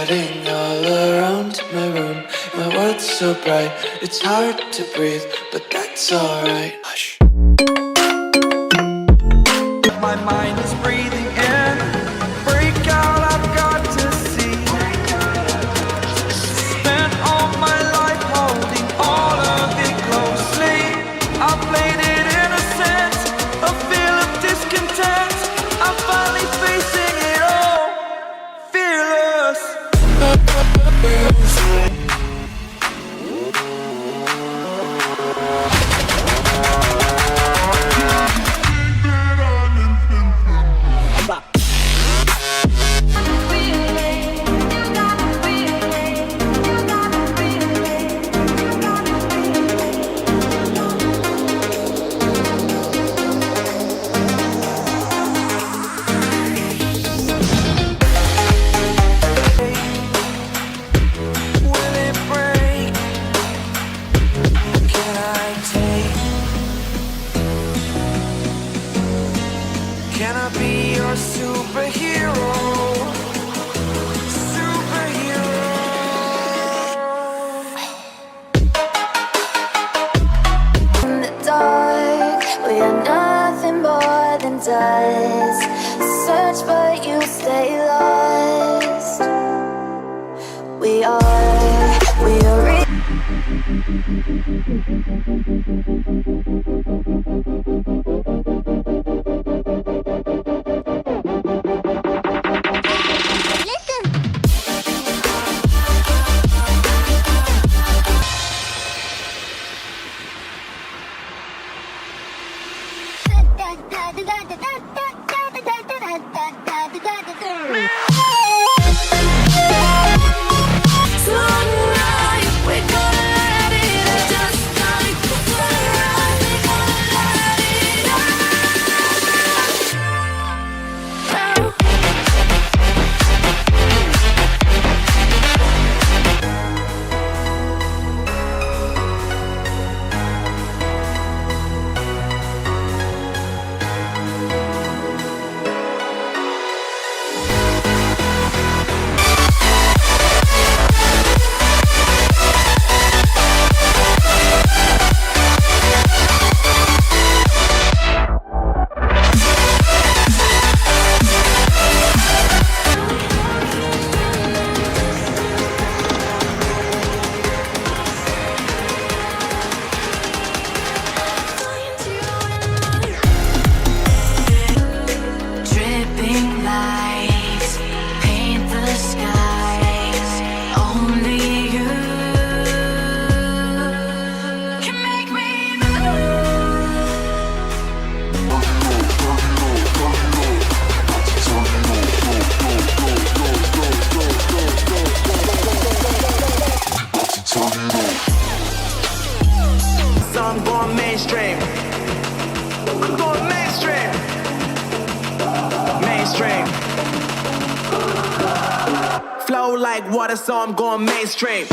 flooding all around my room. My world's so bright, it's hard to breathe, but that's alright. Hush. My mind is breathing in. Break out, I've got to see. Spent all my life holding all of it closely. I played it innocent, a feel of discontent. I'm finally facing it all, fearless. Can I be your superhero? Superhero. In the dark, we are nothing more than dust. Search but you stay lost. We are So I'm going mainstream. I'm going mainstream. Mainstream. Flow like water, so I'm going mainstream.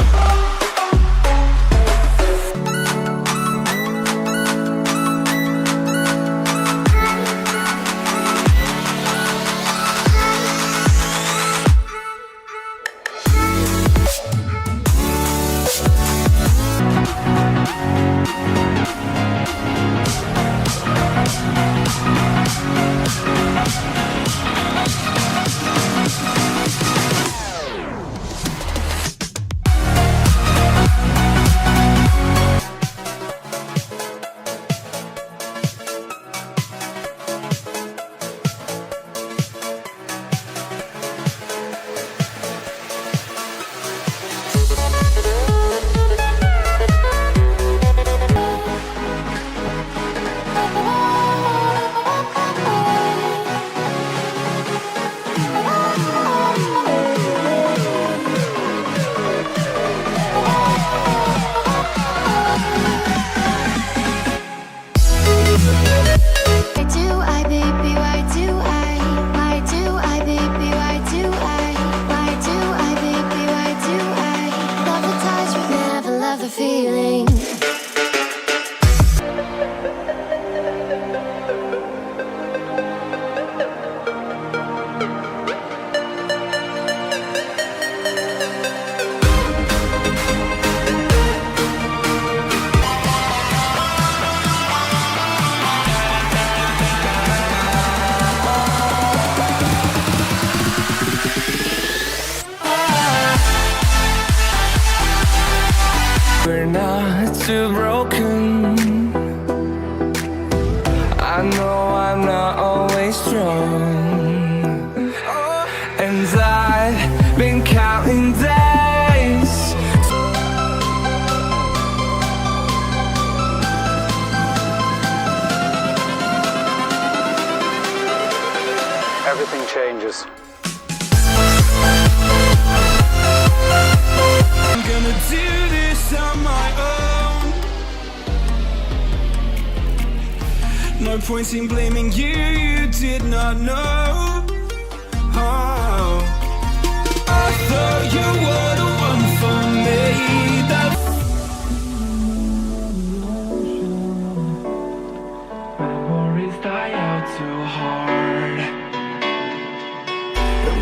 We're not too broken. I know I'm not always strong, and I've been counting days. Everything changes. I'm gonna do this on my own. No point in blaming you, you did not know. Oh, I thought you were the one for me. Memories die out too hard.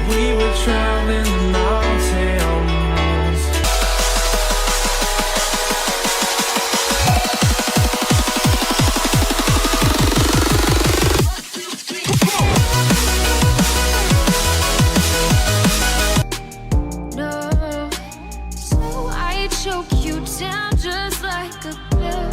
We were traveling the mountains. No, so I choke you down just like a pill.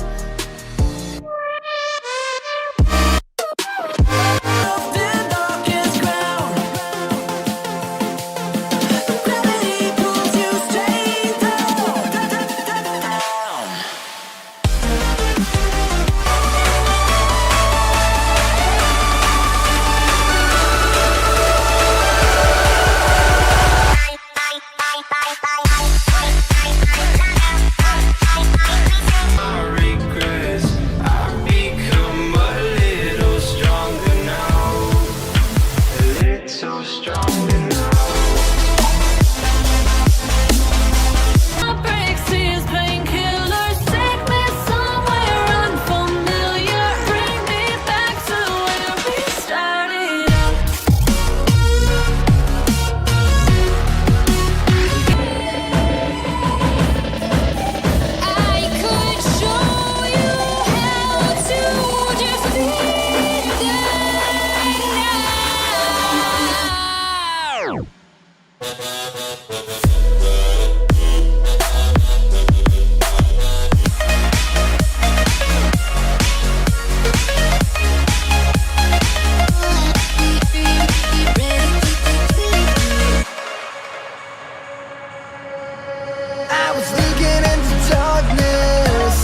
I was leaking into darkness.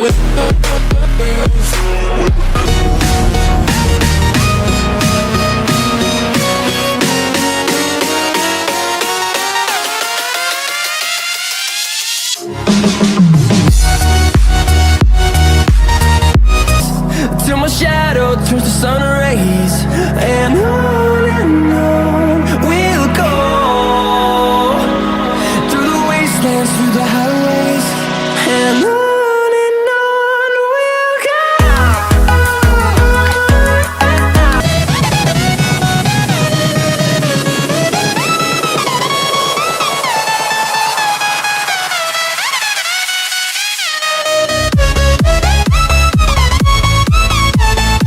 With